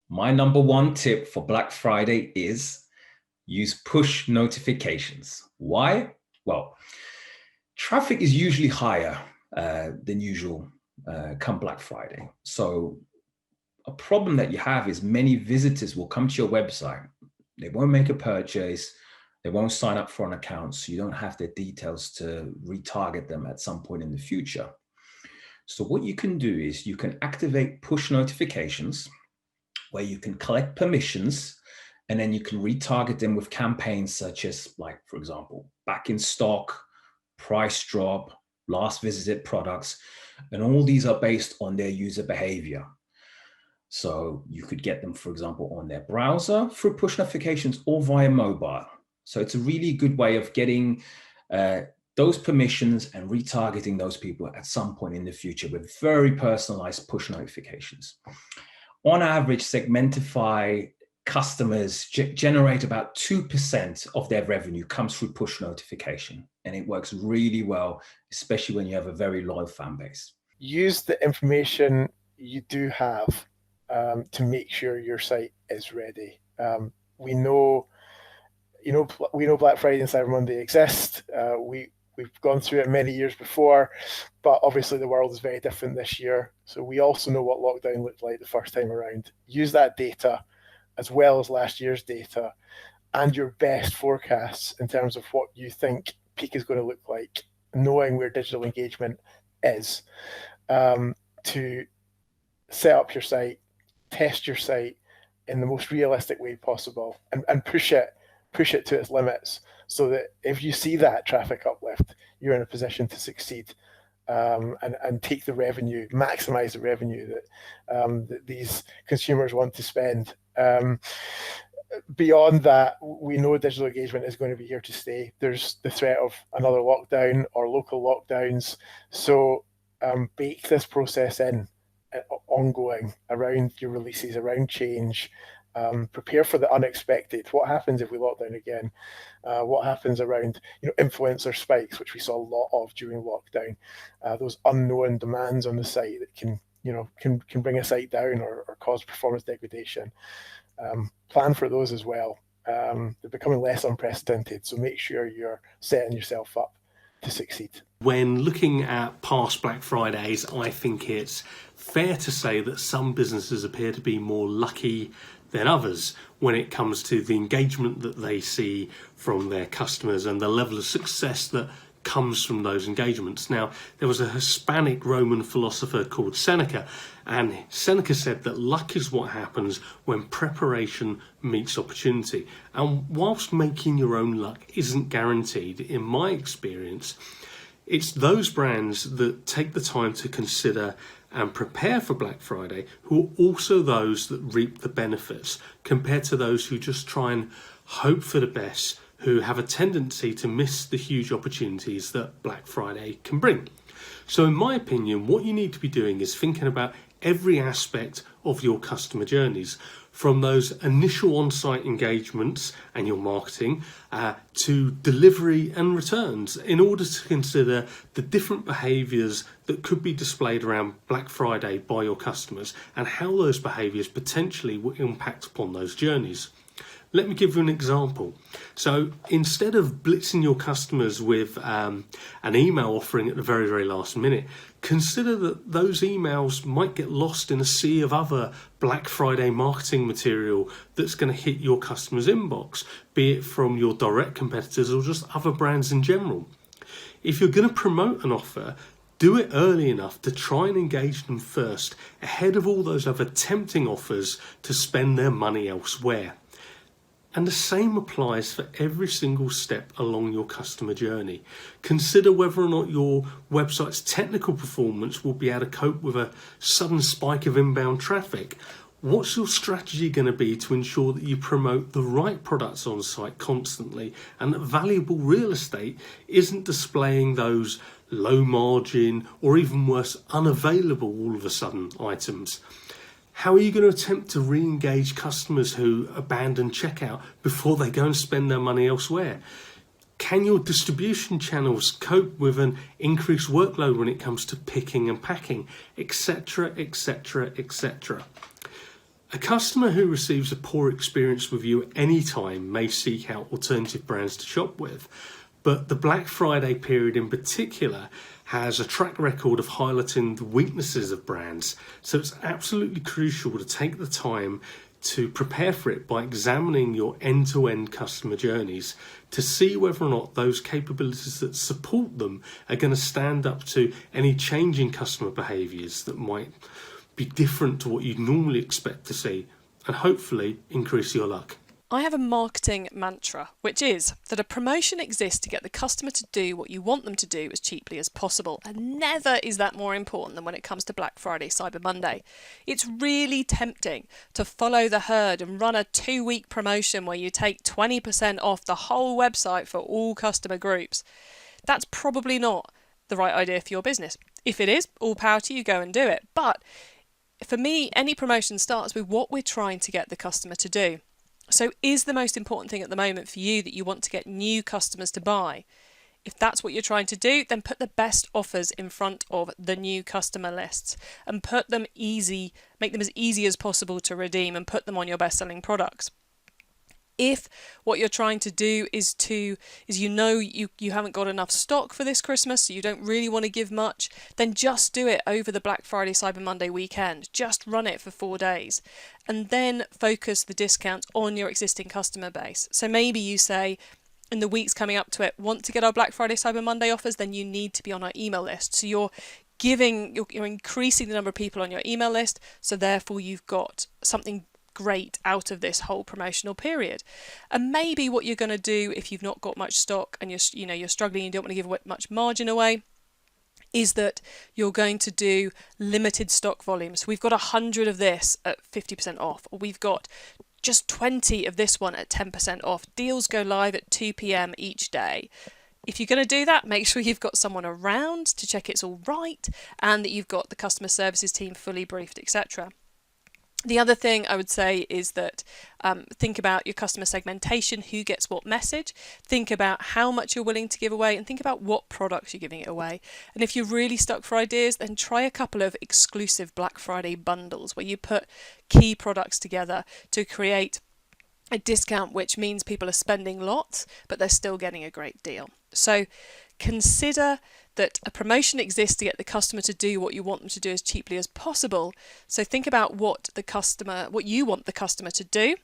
My number one tip for Black Friday is use push notifications. Why? Well, traffic is usually higher than usual come Black Friday. So a problem that you have is many visitors will come to your website. They won't make a purchase. They won't sign up for an account. So you don't have their details to retarget them at some point in the future. So what you can do is you can activate push notifications where you can collect permissions, and then you can retarget them with campaigns such as, like, for example, back in stock, price drop, last visited products, and all these are based on their user behavior. So you could get them, for example, on their browser through push notifications or via mobile. So it's a really good way of getting those permissions and retargeting those people at some point in the future with very personalized push notifications. On average, Segmentify customers generate about 2% of their revenue comes through push notification. And it works really well, especially when you have a very loyal fan base. Use the information you do have to make sure your site is ready. We know Black Friday and Cyber Monday exist. We've gone through it many years before, but obviously the world is very different this year. So we also know what lockdown looked like the first time around. Use that data as well as last year's data and your best forecasts in terms of what you think peak is going to look like, knowing where digital engagement is, to set up your site, test your site in the most realistic way possible, and push it to its limits, so that if you see that traffic uplift, you're in a position to succeed and take the revenue, maximize the revenue that these consumers want to spend. Beyond that, we know digital engagement is going to be here to stay. There's the threat of another lockdown or local lockdowns. So bake this process in ongoing around your releases, around change. Prepare for the unexpected. What happens if we lock down again? What happens around influencer spikes, which we saw a lot of during lockdown? Those unknown demands on the site that can bring a site down or cause performance degradation. Plan for those as well. They're becoming less unprecedented, so make sure you're setting yourself up to succeed. When looking at past Black Fridays, I think it's fair to say that some businesses appear to be more lucky than others when it comes to the engagement that they see from their customers and the level of success that comes from those engagements. Now, there was a Hispanic Roman philosopher called Seneca, and Seneca said that luck is what happens when preparation meets opportunity. And whilst making your own luck isn't guaranteed, in my experience, it's those brands that take the time to consider and prepare for Black Friday who are also those that reap the benefits, compared to those who just try and hope for the best, who have a tendency to miss the huge opportunities that Black Friday can bring. So in my opinion, what you need to be doing is thinking about every aspect of your customer journeys, from those initial on-site engagements and your marketing to delivery and returns, in order to consider the different behaviours that could be displayed around Black Friday by your customers and how those behaviours potentially will impact upon those journeys. Let me give you an example. So instead of blitzing your customers with an email offering at the very, very last minute, consider that those emails might get lost in a sea of other Black Friday marketing material that's going to hit your customer's inbox, be it from your direct competitors or just other brands in general. If you're going to promote an offer, do it early enough to try and engage them first, ahead of all those other tempting offers to spend their money elsewhere. And the same applies for every single step along your customer journey. Consider whether or not your website's technical performance will be able to cope with a sudden spike of inbound traffic. What's your strategy going to be to ensure that you promote the right products on site constantly, and that valuable real estate isn't displaying those low margin or even worse, unavailable all of a sudden items? How are you going to attempt to re-engage customers who abandon checkout before they go and spend their money elsewhere? Can your distribution channels cope with an increased workload when it comes to picking and packing, etc., etc., etc.? A customer who receives a poor experience with you at any time may seek out alternative brands to shop with, but the Black Friday period in particular has a track record of highlighting the weaknesses of brands, so it's absolutely crucial to take the time to prepare for it by examining your end-to-end customer journeys to see whether or not those capabilities that support them are going to stand up to any changing customer behaviours that might be different to what you'd normally expect to see, and hopefully increase your luck. I have a marketing mantra, which is that a promotion exists to get the customer to do what you want them to do as cheaply as possible, and never is that more important than when it comes to Black Friday, Cyber Monday. It's really tempting to follow the herd and run a 2-week promotion where you take 20% off the whole website for all customer groups. That's probably not the right idea for your business. If it is, all power to you, go and do it. But for me, any promotion starts with what we're trying to get the customer to do. So is the most important thing at the moment for you that you want to get new customers to buy? If that's what you're trying to do, then put the best offers in front of the new customer lists and put them easy, make them as easy as possible to redeem and put them on your best-selling products. If what you're trying to do is you haven't got enough stock for this Christmas, so you don't really want to give much, then just do it over the Black Friday, Cyber Monday weekend. Just run it for 4 days and then focus the discounts on your existing customer base. So maybe you say, in the weeks coming up to it, want to get our Black Friday, Cyber Monday offers, then you need to be on our email list. So you're increasing the number of people on your email list, so therefore you've got something great out of this whole promotional period. And maybe what you're going to do if you've not got much stock and you're struggling, you don't want to give much margin away, is that you're going to do limited stock volumes. We've got 100 of this at 50% off, or we've got just 20 of this one at 10% off. Deals go live at 2 p.m. each day. If you're going to do that, make sure you've got someone around to check it's all right and that you've got the customer services team fully briefed, etc. The other thing I would say is that think about your customer segmentation, who gets what message, think about how much you're willing to give away, and think about what products you're giving it away. And if you're really stuck for ideas, then try a couple of exclusive Black Friday bundles where you put key products together to create a discount, which means people are spending lots, but they're still getting a great deal. So consider that a promotion exists to get the customer to do what you want them to do as cheaply as possible. So think about what you want the customer to do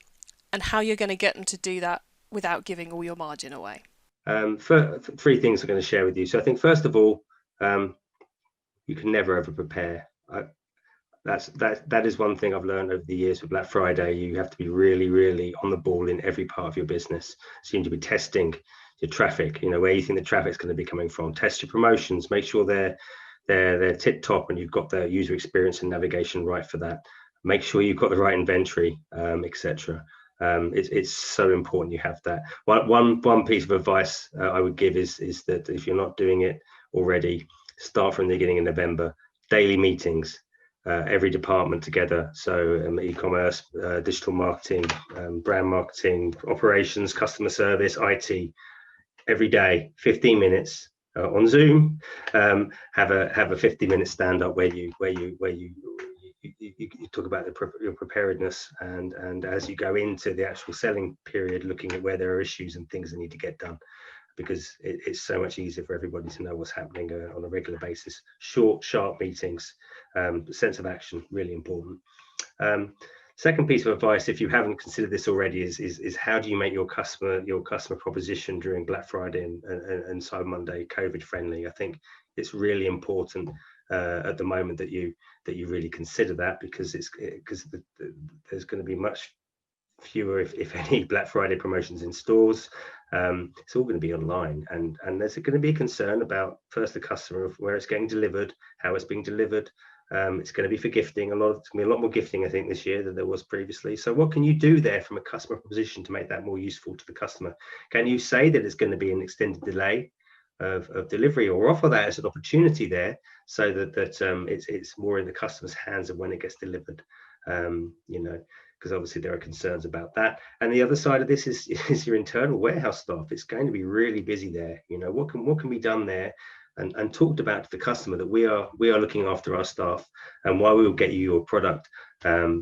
and how you're going to get them to do that without giving all your margin away. For 3 things I'm going to share with you. So I think first of all, you can never over prepare. That is one thing I've learned over the years with Black Friday. You have to be really, really on the ball in every part of your business. So you need to be testing your traffic, where you think the traffic's going to be coming from. Test your promotions, make sure they're tip top and you've got the user experience and navigation right for that. Make sure you've got the right inventory, etc. It's so important you have that. One piece of advice I would give is that if you're not doing it already, start from the beginning of November. Daily meetings, every department together. So e-commerce, digital marketing, brand marketing, operations, customer service, IT. Every day, 15 minutes on Zoom. Have a 50-minute stand up where you talk about your preparedness and as you go into the actual selling period, looking at where there are issues and things that need to get done, because it's so much easier for everybody to know what's happening on a regular basis. Short, sharp meetings, sense of action, really important. Second piece of advice, if you haven't considered this already, is how do you make your customer proposition during Black Friday and Cyber Monday COVID friendly? I think it's really important at the moment that you really consider that, because there's going to be much fewer, if any, Black Friday promotions in stores. It's all going to be online, and there's going to be a concern about first the customer of where it's getting delivered, how it's being delivered. It's going to be for gifting. It's going to be a lot more gifting, I think, this year than there was previously. So what can you do there from a customer proposition to make that more useful to the customer? Can you say that it's going to be an extended delay of delivery, or offer that as an opportunity there, so that it's more in the customer's hands of when it gets delivered? Because obviously there are concerns about that. And the other side of this is your internal warehouse staff. It's going to be really busy there. What can be done there? And talked about to the customer that we are looking after our staff, and while we will get you your product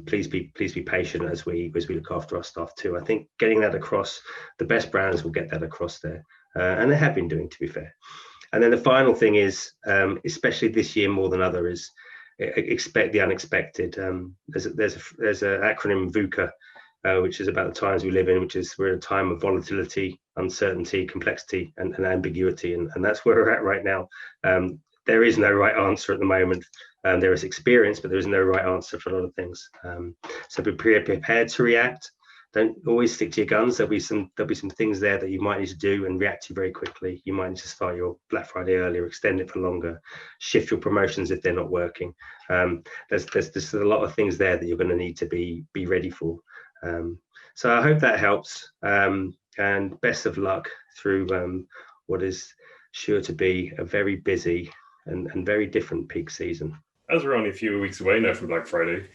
Please be patient as we look after our staff too. I think getting that across, the best brands will get that across there, and they have been doing, to be fair. And then the final thing is, especially this year more than other, is expect the unexpected. There's an acronym VUCA, which is about the times we live in, which is we're in a time of volatility, uncertainty, complexity, and ambiguity, and that's where we're at right now. There is no right answer at the moment. There is experience, but there is no right answer for a lot of things. So be prepared to react. Don't always stick to your guns. There'll be some things there that you might need to do and react to very quickly. You might need to start your Black Friday earlier, extend it for longer, shift your promotions if they're not working. There's a lot of things there that you're going to need to be ready for. So I hope that helps. And best of luck through what is sure to be a very busy and very different peak season. As we're only a few weeks away now from Black Friday,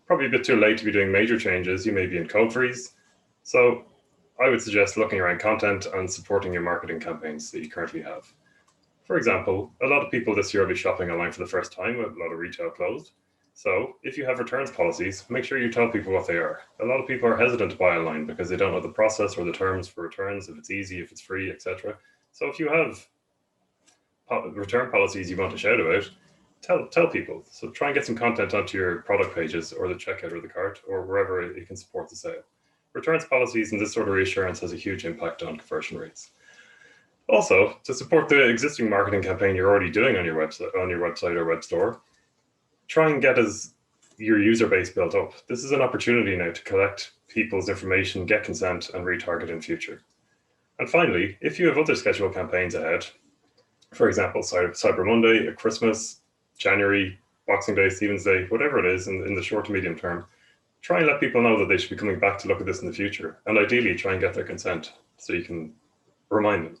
probably a bit too late to be doing major changes. You may be in cold freeze. So I would suggest looking around content and supporting your marketing campaigns that you currently have. For example, a lot of people this year will be shopping online for the first time with a lot of retail closed. So if you have returns policies, make sure you tell people what they are. A lot of people are hesitant to buy online because they don't know the process or the terms for returns, if it's easy, if it's free, etc. So if you have return policies you want to shout about, tell people. So try and get some content onto your product pages or the checkout or the cart or wherever you can support the sale. Returns policies and this sort of reassurance has a huge impact on conversion rates. Also, to support the existing marketing campaign you're already doing on your website or web store, try and get your user base built up. This is an opportunity now to collect people's information, get consent, and retarget in future. And finally, if you have other scheduled campaigns ahead, for example, Cyber Monday, Christmas, January, Boxing Day, Stephen's Day, whatever it is in the short to medium term, try and let people know that they should be coming back to look at this in the future. And ideally, try and get their consent so you can remind them.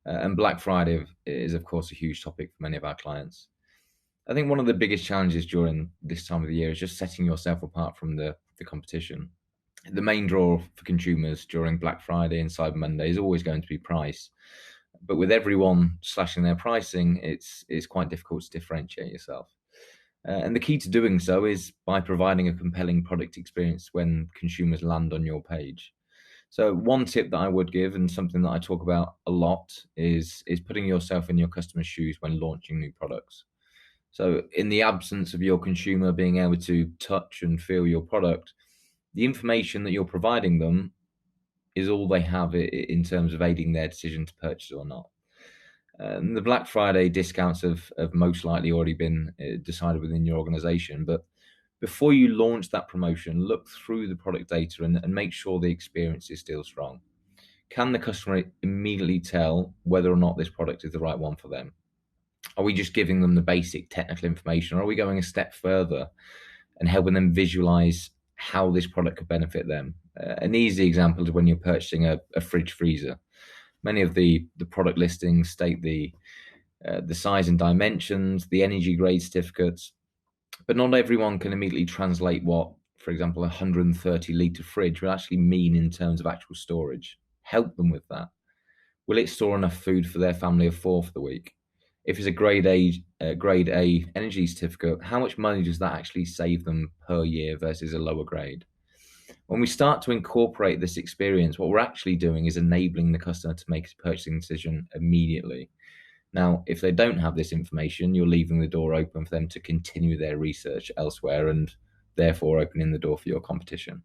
And Black Friday is, of course, a huge topic for many of our clients. I think one of the biggest challenges during this time of the year is just setting yourself apart from the competition. The main draw for consumers during Black Friday and Cyber Monday is always going to be price. But with everyone slashing their pricing, it's quite difficult to differentiate yourself. And the key to doing so is by providing a compelling product experience when consumers land on your page. So one tip that I would give, and something that I talk about a lot, is putting yourself in your customer's shoes when launching new products. So in the absence of your consumer being able to touch and feel your product, the information that you're providing them is all they have in terms of aiding their decision to purchase or not. The Black Friday discounts have most likely already been decided within your organization, but before you launch that promotion, look through the product data and make sure the experience is still strong. Can the customer immediately tell whether or not this product is the right one for them? Are we just giving them the basic technical information, or are we going a step further and helping them visualize how this product could benefit them? An easy example is when you're purchasing a fridge freezer. Many of the product listings state the size and dimensions, the energy grade certificates, but not everyone can immediately translate what, for example, a 130 litre fridge will actually mean in terms of actual storage. Help them with that. Will it store enough food for their family of 4 for the week? If it's a grade A energy certificate, how much money does that actually save them per year versus a lower grade? When we start to incorporate this experience, what we're actually doing is enabling the customer to make a purchasing decision immediately. Now, if they don't have this information, you're leaving the door open for them to continue their research elsewhere and therefore opening the door for your competition.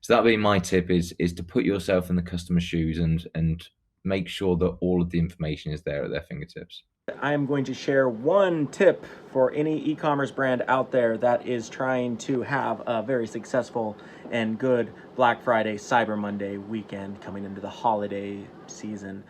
So that being my tip is to put yourself in the customer's shoes and make sure that all of the information is there at their fingertips. I am going to share one tip for any e-commerce brand out there that is trying to have a very successful and good Black Friday, Cyber Monday weekend coming into the holiday season.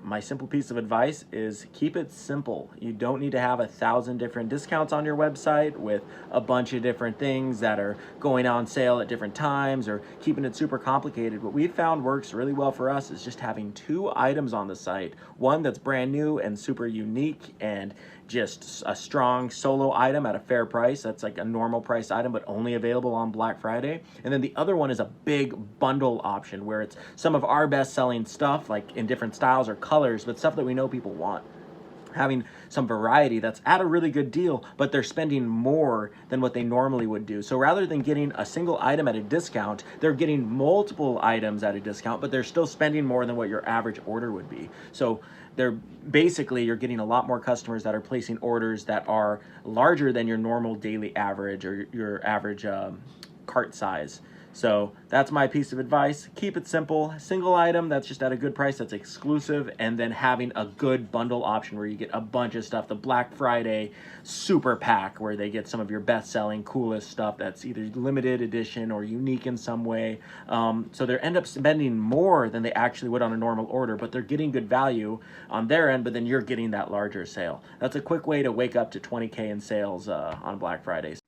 My simple piece of advice is keep it simple. You don't need to have 1,000 different discounts on your website with a bunch of different things that are going on sale at different times or keeping it super complicated. What we've found works really well for us is just having 2 items on the site. One that's brand new and super unique and just a strong solo item at a fair price. That's like a normal price item, but only available on Black Friday. And then the other one is a big bundle option where it's some of our best selling stuff, like in different styles or colors, but stuff that we know people want. having some variety that's at a really good deal, but they're spending more than what they normally would do. So rather than getting a single item at a discount, they're getting multiple items at a discount, but they're still spending more than what your average order would be. So they're basically, you're getting a lot more customers that are placing orders that are larger than your normal daily average or your average cart size. So that's my piece of advice. Keep it simple. Single item that's just at a good price, that's exclusive, and then having a good bundle option where you get a bunch of stuff. The Black Friday super pack where they get some of your best-selling, coolest stuff that's either limited edition or unique in some way. So they end up spending more than they actually would on a normal order, but they're getting good value on their end, but then you're getting that larger sale. That's a quick way to wake up to 20K in sales on Black Fridays.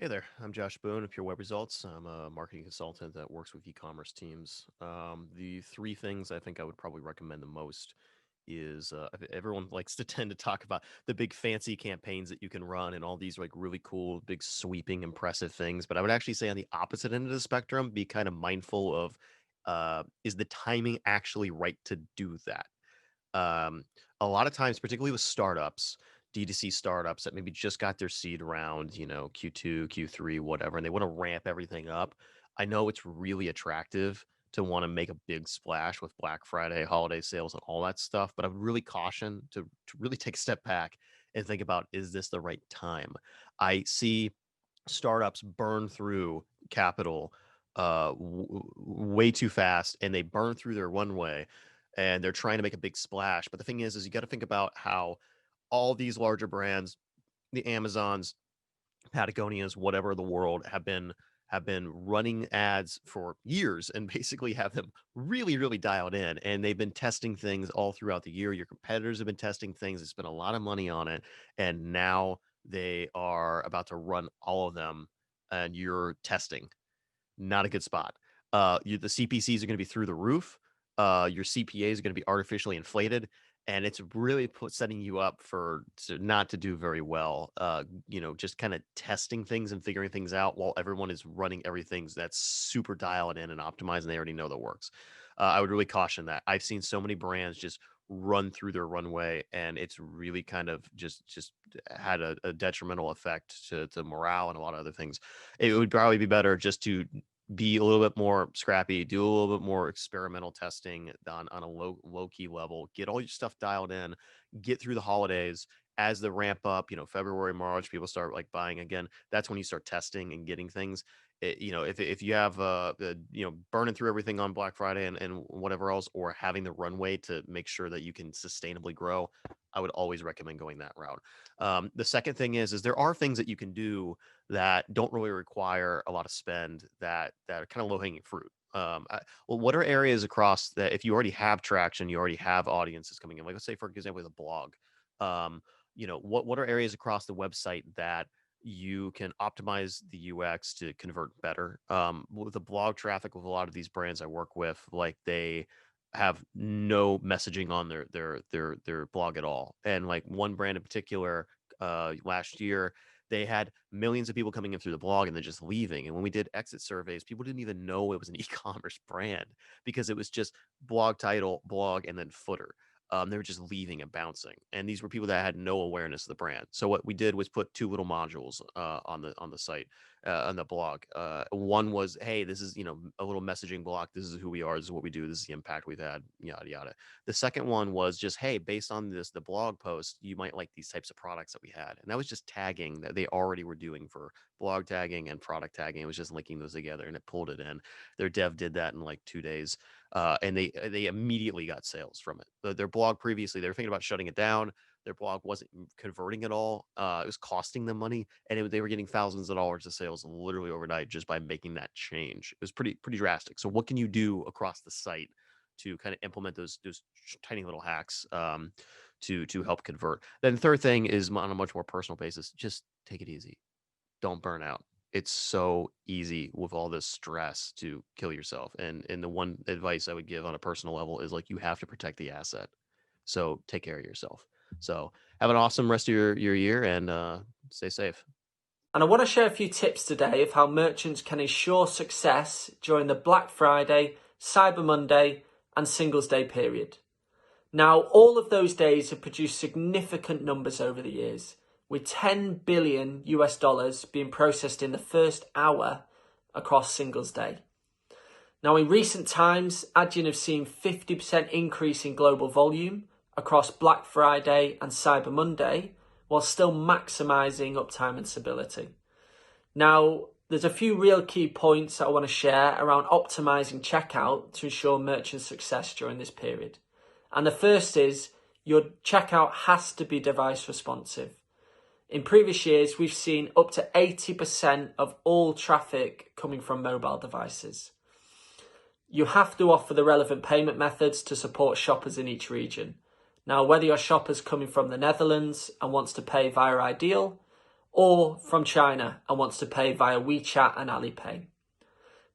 Hey there, I'm Josh Boone of Pure Web Results. I'm a marketing consultant that works with e-commerce teams. The three things I think I would probably recommend the most is everyone likes to tend to talk about the big fancy campaigns that you can run and all these like really cool, big sweeping, impressive things. But I would actually say on the opposite end of the spectrum, be kind of mindful of is the timing actually right to do that? A lot of times, particularly with startups, D2C startups that maybe just got their seed round, Q2, Q3, whatever, and they want to ramp everything up. I know it's really attractive to want to make a big splash with Black Friday, holiday sales, and all that stuff, but I would really caution to really take a step back and think about, is this the right time? I see startups burn through capital way too fast, and they burn through their runway, and they're trying to make a big splash. But the thing is you got to think about how all these larger brands, the Amazons, Patagonias, whatever the world, have been running ads for years and basically have them really, really dialed in. And they've been testing things all throughout the year. Your competitors have been testing things. They spent a lot of money on it. And now they are about to run all of them and you're testing. Not a good spot. The CPCs are going to be through the roof. Your CPAs are going to be artificially inflated, and it's really setting you up not to do very well. Just kind of testing things and figuring things out while everyone is running everything that's super dialed in and optimized, and they already know that works. I would really caution that. I've seen so many brands just run through their runway, and it's really kind of just had a detrimental effect to morale and a lot of other things. It would probably be better just to be a little bit more scrappy, do a little bit more experimental testing on a low key level, get all your stuff dialed in, get through the holidays. As the ramp up, February, March, people start like buying again. That's when you start testing and getting things. If you have burning through everything on Black Friday and whatever else, or having the runway to make sure that you can sustainably grow, I would always recommend going that route. The second thing is there are things that you can do that don't really require a lot of spend that are kind of low hanging fruit. What are areas across that, if you already have traction, you already have audiences coming in, like let's say for example with a blog, what are areas across the website that you can optimize the UX to convert better? With the blog traffic, with a lot of these brands I work with, like they have no messaging on their blog at all. And like one brand in particular, last year, they had millions of people coming in through the blog and then just leaving. And when we did exit surveys, people didn't even know it was an e-commerce brand because it was just blog title, blog, and then footer. They were just leaving and bouncing. And these were people that had no awareness of the brand. So what we did was put two little modules on the site, on the blog. One was, hey, this is a little messaging block. This is who we are. This is what we do. This is the impact we've had. Yada yada. The second one was just, hey, based on the blog post, you might like these types of products that we had. And that was just tagging that they already were doing for blog tagging and product tagging. It was just linking those together, and it pulled it in. Their dev did that in like 2 days. And they immediately got sales from it. Their blog previously, they were thinking about shutting it down. Their blog wasn't converting at all. It was costing them money, and they were getting thousands of dollars of sales literally overnight just by making that change. It was pretty drastic. So what can you do across the site to kind of implement those tiny little hacks to help convert? Then the third thing is on a much more personal basis, just take it easy. Don't burn out. It's so easy with all this stress to kill yourself. And the one advice I would give on a personal level is like, you have to protect the asset. So take care of yourself. So have an awesome rest of your year, and stay safe. And I want to share a few tips today of how merchants can ensure success during the Black Friday, Cyber Monday and Singles Day period. Now, all of those days have produced significant numbers over the years, with $10 billion being processed in the first hour across Singles Day. Now, in recent times, Adyen have seen 50% increase in global volume across Black Friday and Cyber Monday, while still maximising uptime and stability. Now, there's a few real key points that I want to share around optimising checkout to ensure merchant success during this period. And the first is your checkout has to be device responsive. In previous years, we've seen up to 80% of all traffic coming from mobile devices. You have to offer the relevant payment methods to support shoppers in each region. Now, whether your shopper's coming from the Netherlands and wants to pay via Ideal, or from China and wants to pay via WeChat and Alipay.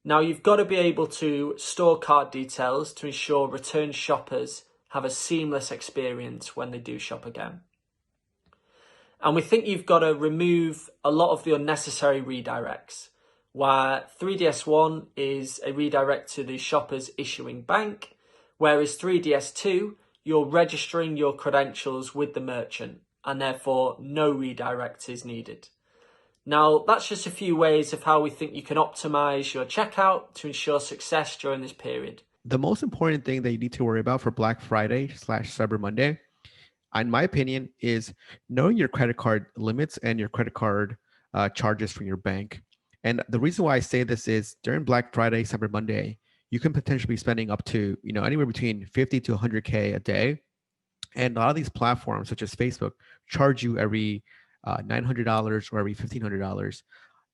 Now, you've got to be able to store card details to ensure return shoppers have a seamless experience when they do shop again. And we think you've got to remove a lot of the unnecessary redirects, where 3DS1 is a redirect to the shopper's issuing bank, whereas 3DS2, you're registering your credentials with the merchant, and therefore no redirect is needed. Now, that's just a few ways of how we think you can optimize your checkout to ensure success during this period. The most important thing that you need to worry about for Black Friday / Cyber Monday, in my opinion, is knowing your credit card limits and your credit card charges from your bank. And the reason why I say this is during Black Friday, Cyber Monday, you can potentially be spending up to, anywhere between 50 to 100K a day. And a lot of these platforms, such as Facebook, charge you every $900 or every $1,500.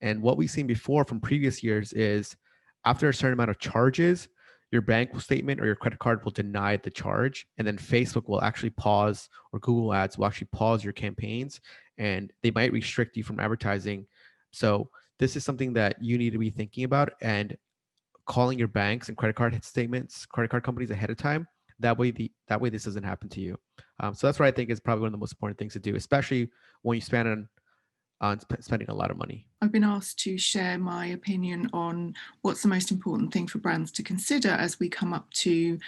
And what we've seen before from previous years is after a certain amount of charges, your bank statement or your credit card will deny the charge. And then Facebook will actually pause, or Google Ads will actually pause your campaigns, and they might restrict you from advertising. So this is something that you need to be thinking about and calling your banks and credit card companies ahead of time. That way this doesn't happen to you. So that's what I think is probably one of the most important things to do, especially when you spend on spending a lot of money. I've been asked to share my opinion on what's the most important thing for brands to consider as we come up to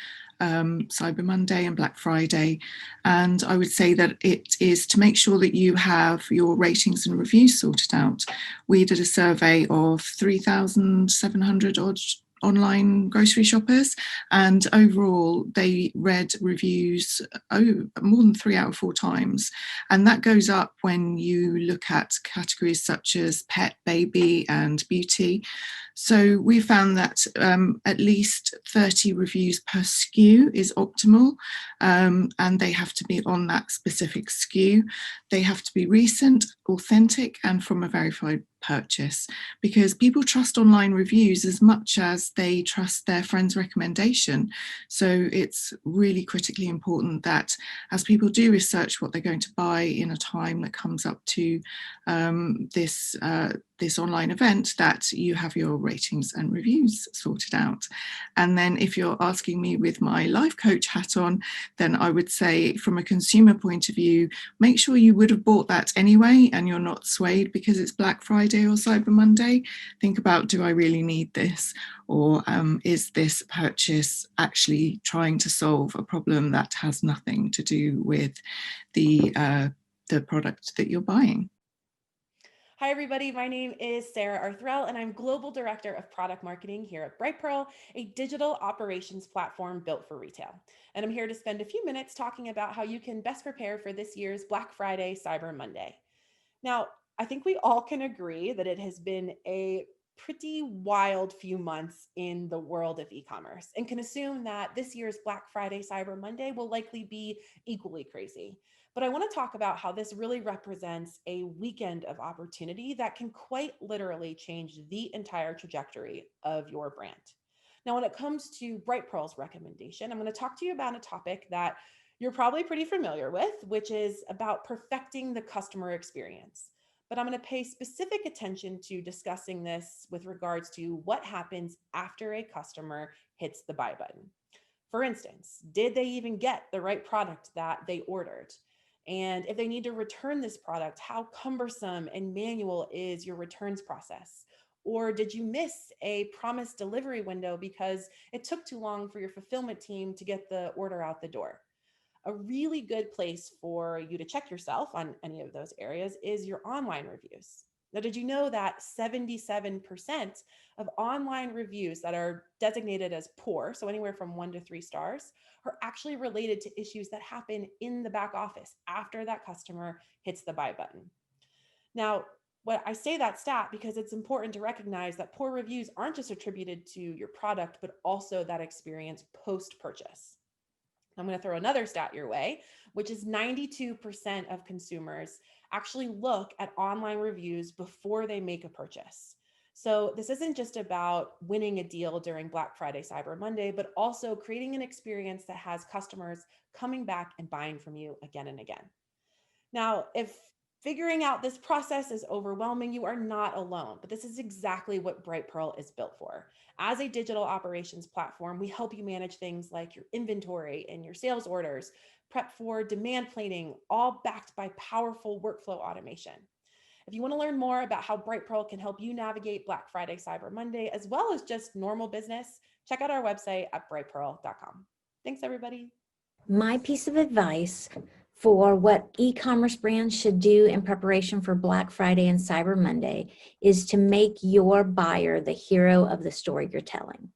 Cyber Monday and Black Friday. And I would say that it is to make sure that you have your ratings and reviews sorted out. We did a survey of 3,700 odd online grocery shoppers, and overall they read reviews more than 3 out of 4 times, and that goes up when you look at categories such as pet, baby and beauty. So we found that at least 30 reviews per SKU is optimal, and they have to be on that specific SKU. They have to be recent, authentic and from a verified purchase, because people trust online reviews as much as they trust their friend's recommendation. So it's really critically important that as people do research what they're going to buy in a time that comes up to this online event, that you have your ratings and reviews sorted out. And then if you're asking me with my life coach hat on, then I would say from a consumer point of view, make sure you would have bought that anyway and you're not swayed because it's Black Friday or Cyber Monday. Think about, do I really need this? Or is this purchase actually trying to solve a problem that has nothing to do with the product that you're buying? Hi, everybody. My name is Sara Arthrell, and I'm Global Director of Product Marketing here at Brightpearl, a digital operations platform built for retail. And I'm here to spend a few minutes talking about how you can best prepare for this year's Black Friday, Cyber Monday. Now, I think we all can agree that it has been a pretty wild few months in the world of e-commerce, and can assume that this year's Black Friday, Cyber Monday will likely be equally crazy. But I want to talk about how this really represents a weekend of opportunity that can quite literally change the entire trajectory of your brand. Now, when it comes to Brightpearl's recommendation, I'm going to talk to you about a topic that you're probably pretty familiar with, which is about perfecting the customer experience. But I'm going to pay specific attention to discussing this with regards to what happens after a customer hits the buy button. For instance, did they even get the right product that they ordered? And if they need to return this product, how cumbersome and manual is your returns process? Or did you miss a promised delivery window because it took too long for your fulfillment team to get the order out the door? A really good place for you to check yourself on any of those areas is your online reviews. Now, did you know that 77% of online reviews that are designated as poor, so anywhere from 1 to 3 stars, are actually related to issues that happen in the back office after that customer hits the buy button? Now, I say that stat because it's important to recognize that poor reviews aren't just attributed to your product, but also that experience post-purchase. I'm going to throw another stat your way, which is 92% of consumers actually look at online reviews before they make a purchase. So this isn't just about winning a deal during Black Friday, Cyber Monday, but also creating an experience that has customers coming back and buying from you again and again. Now, if figuring out this process is overwhelming, you are not alone, but this is exactly what Brightpearl is built for. As a digital operations platform, we help you manage things like your inventory and your sales orders, prep for demand planning, all backed by powerful workflow automation. If you want to learn more about how Brightpearl can help you navigate Black Friday, Cyber Monday, as well as just normal business, check out our website at brightpearl.com. Thanks, everybody. My piece of advice for what e-commerce brands should do in preparation for Black Friday and Cyber Monday is to make your buyer the hero of the story you're telling.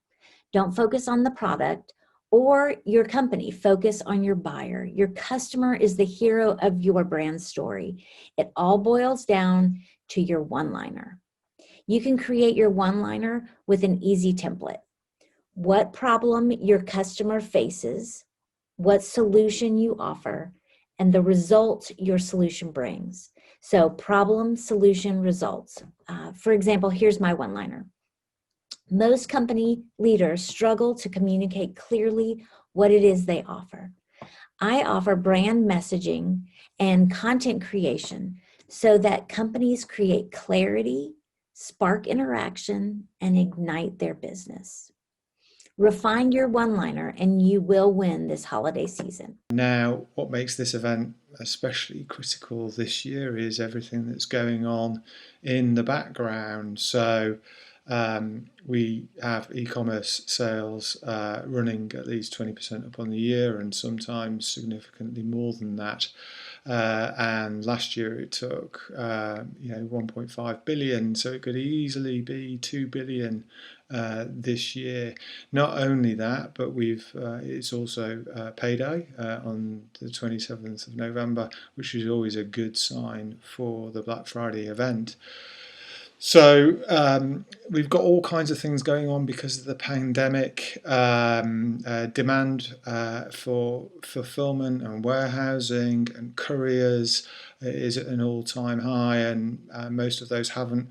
Don't focus on the product or your company, focus on your buyer. Your customer is the hero of your brand story. It all boils down to your one-liner. You can create your one-liner with an easy template. What problem your customer faces, what solution you offer, and the results your solution brings. So problem, solution, results. For example, here's my one-liner. Most company leaders struggle to communicate clearly what it is they offer. I offer brand messaging and content creation so that companies create clarity, spark interaction, and ignite their business. Refine your one-liner and you will win this holiday season. Now, what makes this event especially critical this year is everything that's going on in the background. So we have e-commerce sales running at least 20% up on the year and sometimes significantly more than that. And last year it took 1.5 billion, so it could easily be 2 billion this year. Not only that, but it's also payday on the 27th of November, which is always a good sign for the Black Friday event. So we've got all kinds of things going on because of the pandemic. Demand for fulfillment and warehousing and couriers is at an all-time high, and most of those haven't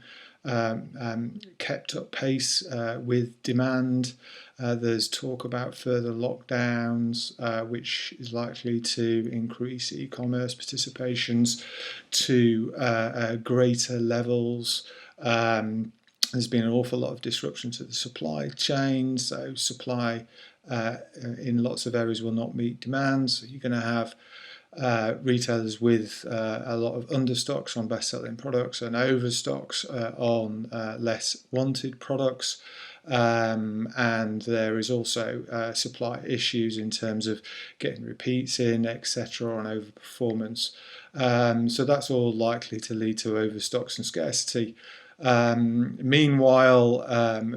kept up pace with demand. There's talk about further lockdowns, which is likely to increase e-commerce participations to greater levels. There's been an awful lot of disruption to the supply chain, so supply in lots of areas will not meet demand. So you're going to have retailers with a lot of understocks on best-selling products and overstocks on less wanted products. And there is also supply issues in terms of getting repeats in, etc., on overperformance. So that's all likely to lead to overstocks and scarcity. Meanwhile,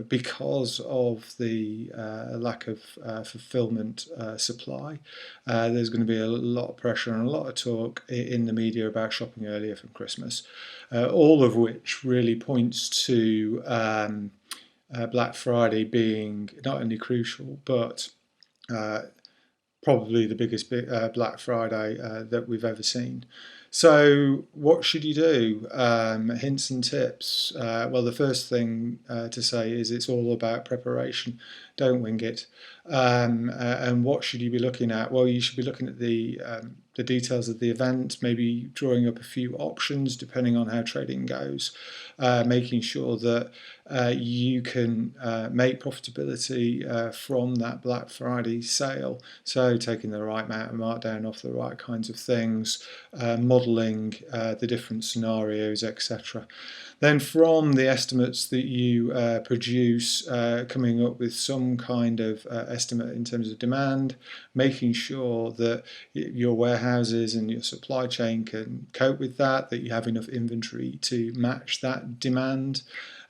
because of the lack of fulfillment supply, there's going to be a lot of pressure and a lot of talk in the media about shopping earlier from Christmas, all of which really points to Black Friday being not only crucial, but probably the biggest Black Friday that we've ever seen. So what should you do? Hints and tips. Well, the first thing to say is it's all about preparation. Don't wing it. And what should you be looking at? Well, you should be looking at the the details of the event, maybe drawing up a few options depending on how trading goes, making sure that you can make profitability from that Black Friday sale. So taking the right amount of markdown off the right kinds of things, modelling the different scenarios, etc. Then from the estimates that you produce, coming up with some kind of estimate in terms of demand, making sure that your warehouses and your supply chain can cope with that, that you have enough inventory to match that demand,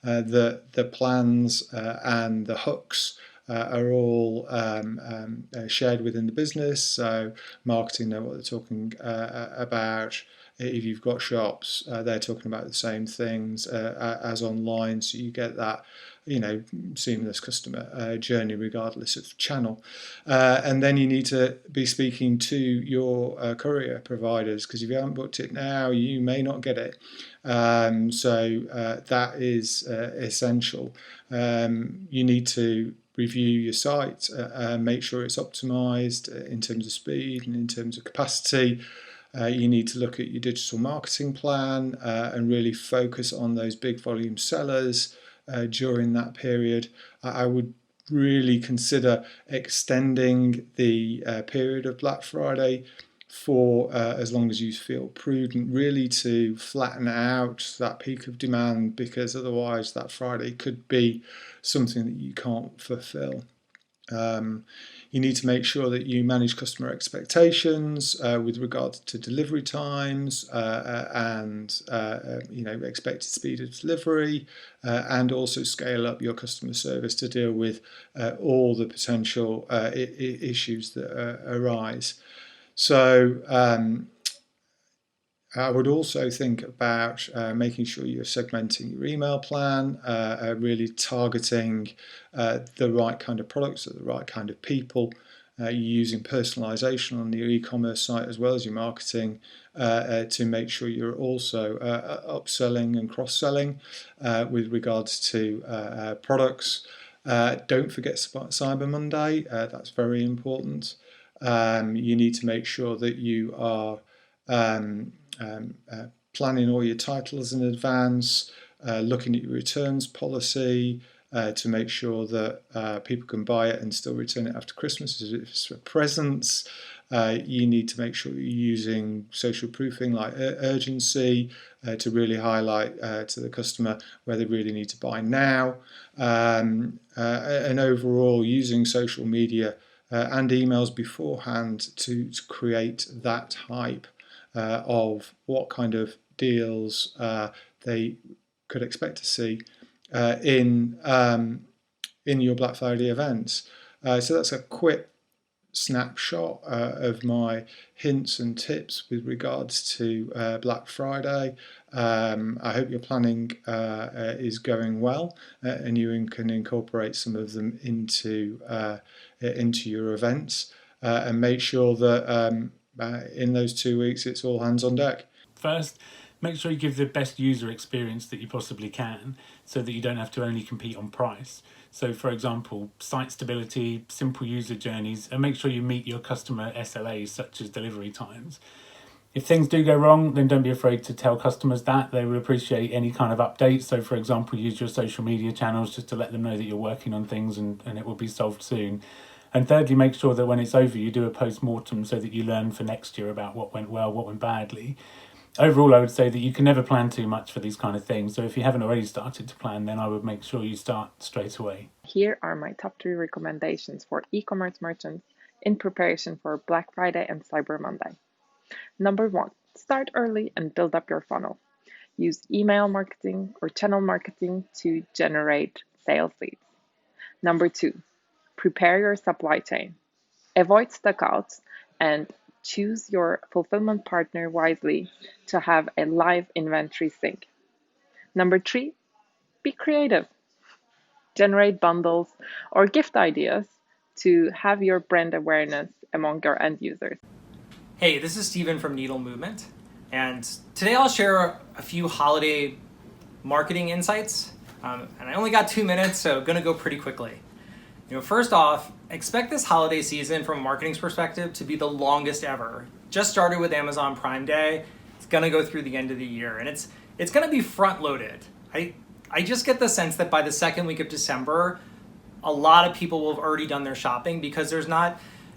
that the plans and the hooks are all shared within the business, so marketing know what they're talking about. If you've got shops, they're talking about the same things as online, so you get that, you know, seamless customer journey regardless of channel. And then you need to be speaking to your courier providers, because if you haven't booked it now, you may not get it. So that is essential. You need to review your site, make sure it's optimized in terms of speed and in terms of capacity. You need to look at your digital marketing plan and really focus on those big volume sellers during that period. I would really consider extending the period of Black Friday for as long as you feel prudent, really to flatten out that peak of demand, because otherwise that Friday could be something that you can't fulfill. You need to make sure that you manage customer expectations with regard to delivery times and you know, expected speed of delivery, and also scale up your customer service to deal with all the potential issues that arise. So I would also think about making sure you're segmenting your email plan, really targeting the right kind of products at the right kind of people. You're using personalization on your e-commerce site as well as your marketing to make sure you're also upselling and cross-selling with regards to products. Don't forget Cyber Monday, that's very important. You need to make sure that you are planning all your titles in advance, looking at your returns policy to make sure that people can buy it and still return it after Christmas if it's for presents. You need to make sure you're using social proofing like urgency to really highlight to the customer where they really need to buy now. And overall, using social media and emails beforehand to create that hype of what kind of deals they could expect to see in your Black Friday events. So that's a quick snapshot of my hints and tips with regards to Black Friday. I hope your planning is going well and you can incorporate some of them into your events and make sure that in those 2 weeks it's all hands on deck. First, make sure you give the best user experience that you possibly can so that you don't have to only compete on price. So for example, site stability, simple user journeys, and make sure you meet your customer SLAs such as delivery times. If things do go wrong, then don't be afraid to tell customers that. They will appreciate any kind of updates. So for example, use your social media channels just to let them know that you're working on things and it will be solved soon. And thirdly, make sure that when it's over, you do a post-mortem so that you learn for next year about what went well, what went badly. Overall, I would say that you can never plan too much for these kind of things. So if you haven't already started to plan, then I would make sure you start straight away. Here are my top 3 recommendations for e-commerce merchants in preparation for Black Friday and Cyber Monday. Number 1, start early and build up your funnel. Use email marketing or channel marketing to generate sales leads. Number 2, prepare your supply chain. Avoid stockouts and choose your fulfillment partner wisely to have a live inventory sync. Number 3, be creative. Generate bundles or gift ideas to have your brand awareness among your end users. Hey, this is Steven from Needle Movement, and today I'll share a few holiday marketing insights. And I only got 2 minutes, so I'm gonna go pretty quickly. First off, expect this holiday season from a marketing perspective to be the longest ever. Just started with Amazon Prime Day. It's going to go through the end of the year, and it's going to be front loaded. I just get the sense that by the second week of December, a lot of people will have already done their shopping because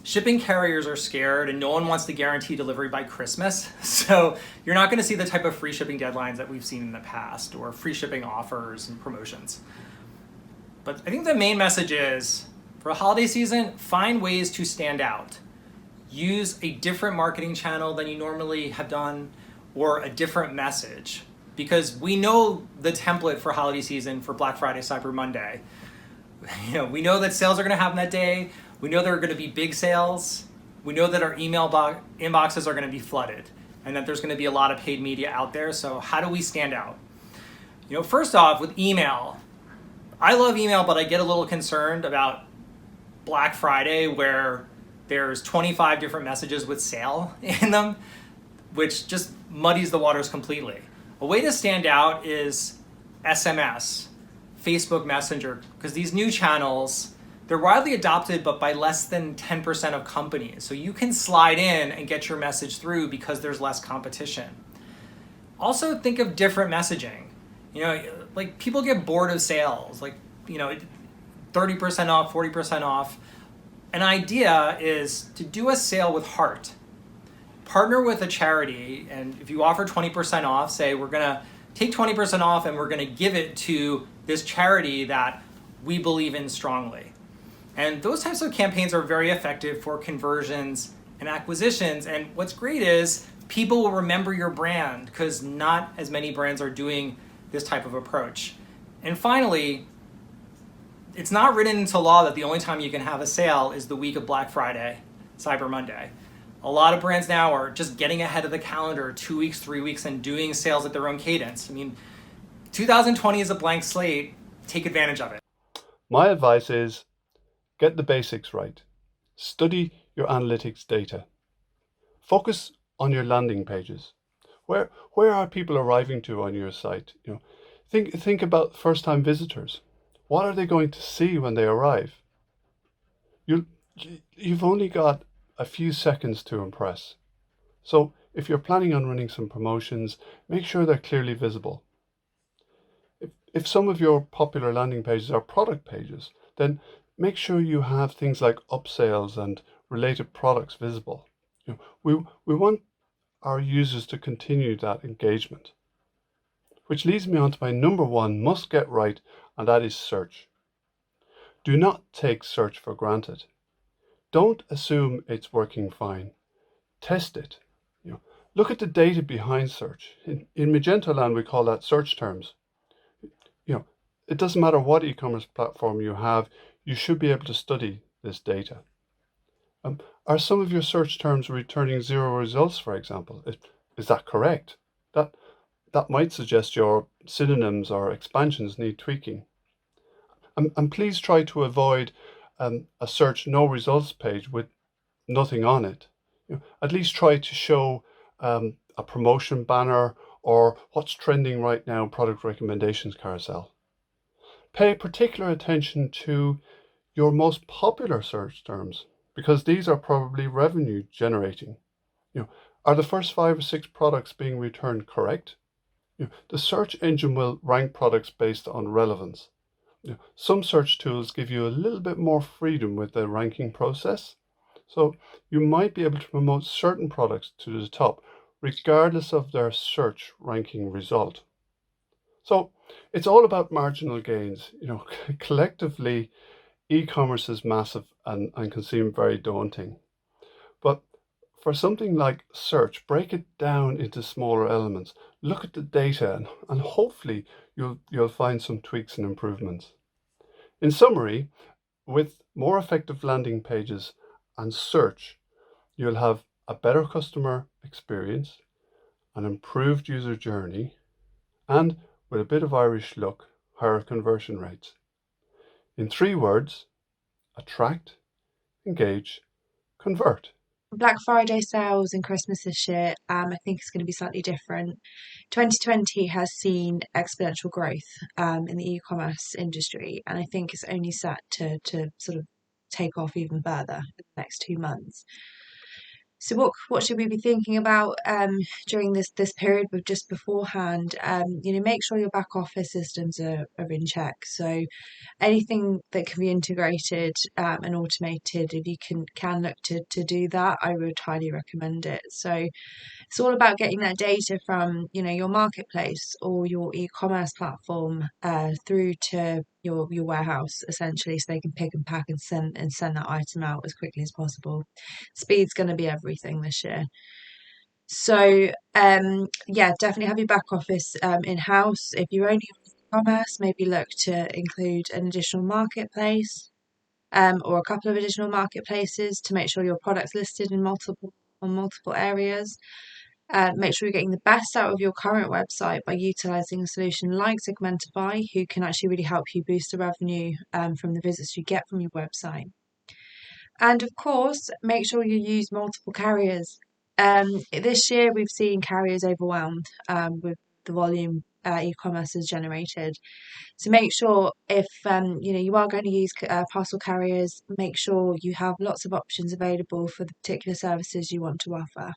shipping carriers are scared and no one wants to guarantee delivery by Christmas. So you're not going to see the type of free shipping deadlines that we've seen in the past or free shipping offers and promotions. But I think the main message is, for a holiday season, find ways to stand out. Use a different marketing channel than you normally have done, or a different message. Because we know the template for holiday season for Black Friday, Cyber Monday. We know that sales are going to happen that day. We know there are going to be big sales. We know that our email inboxes are going to be flooded, and that there's going to be a lot of paid media out there. So how do we stand out? First off, with email, I love email, but I get a little concerned about Black Friday where there's 25 different messages with sale in them, which just muddies the waters completely. A way to stand out is SMS, Facebook Messenger, because these new channels, they're widely adopted, but by less than 10% of companies. So you can slide in and get your message through because there's less competition. Also think of different messaging. Like people get bored of sales, 30% off, 40% off. An idea is to do a sale with heart. Partner with a charity, and if you offer 20% off, say we're gonna take 20% off and we're gonna give it to this charity that we believe in strongly. And those types of campaigns are very effective for conversions and acquisitions. And what's great is people will remember your brand because not as many brands are doing this type of approach. And finally, it's not written into law that the only time you can have a sale is the week of Black Friday, Cyber Monday. A lot of brands now are just getting ahead of the calendar 2 weeks, 3 weeks, and doing sales at their own cadence. 2020 is a blank slate. Take advantage of it. My advice is get the basics right. Study your analytics data. Focus on your landing pages. Where are people arriving to on your site? Think about first-time visitors. What are they going to see when they arrive? You've only got a few seconds to impress. So if you're planning on running some promotions, make sure they're clearly visible. If some of your popular landing pages are product pages, then make sure you have things like upsales and related products visible. We want our users to continue that engagement. Which leads me on to my number one must get right, and that is search. Do not take search for granted. Don't assume it's working fine. Test it. Look at the data behind search. In Magento Land, we call that search terms. It doesn't matter what e-commerce platform you have, you should be able to study this data. Are some of your search terms returning 0 results, for example? Is that correct? That might suggest your synonyms or expansions need tweaking. And please try to avoid a search no results page with nothing on it. At least try to show a promotion banner or what's trending right now, product recommendations carousel. Pay particular attention to your most popular search terms because these are probably revenue generating. Are the first 5 or 6 products being returned correct? The search engine will rank products based on relevance. Some search tools give you a little bit more freedom with the ranking process. So you might be able to promote certain products to the top regardless of their search ranking result. So it's all about marginal gains. Collectively, e-commerce is massive and can seem very daunting. But for something like search, break it down into smaller elements. Look at the data and hopefully you'll find some tweaks and improvements. In summary, with more effective landing pages and search, you'll have a better customer experience, an improved user journey, and with a bit of Irish look, higher conversion rates. In 3 words, attract, engage, convert. Black Friday sales and Christmas this year, I think it's going to be slightly different. 2020 has seen exponential growth in the e-commerce industry, and I think it's only set to sort of take off even further in the next 2 months. So what should we be thinking about during this period, but just beforehand? Make sure your back office systems are in check. So anything that can be integrated and automated, if you can look to do that, I would highly recommend it. So it's all about getting that data from your marketplace or your e-commerce platform through to your warehouse, essentially, so they can pick and pack and send that item out as quickly as possible. Speed's going to be everything this year. So definitely have your back office in-house. If you're only on e-commerce, maybe look to include an additional marketplace or a couple of additional marketplaces to make sure your product's listed in multiple areas. Make sure you're getting the best out of your current website by utilising a solution like Segmentify, who can actually really help you boost the revenue from the visits you get from your website. And of course, make sure you use multiple carriers. This year, we've seen carriers overwhelmed with the volume e-commerce has generated. So make sure if you are going to use parcel carriers, make sure you have lots of options available for the particular services you want to offer.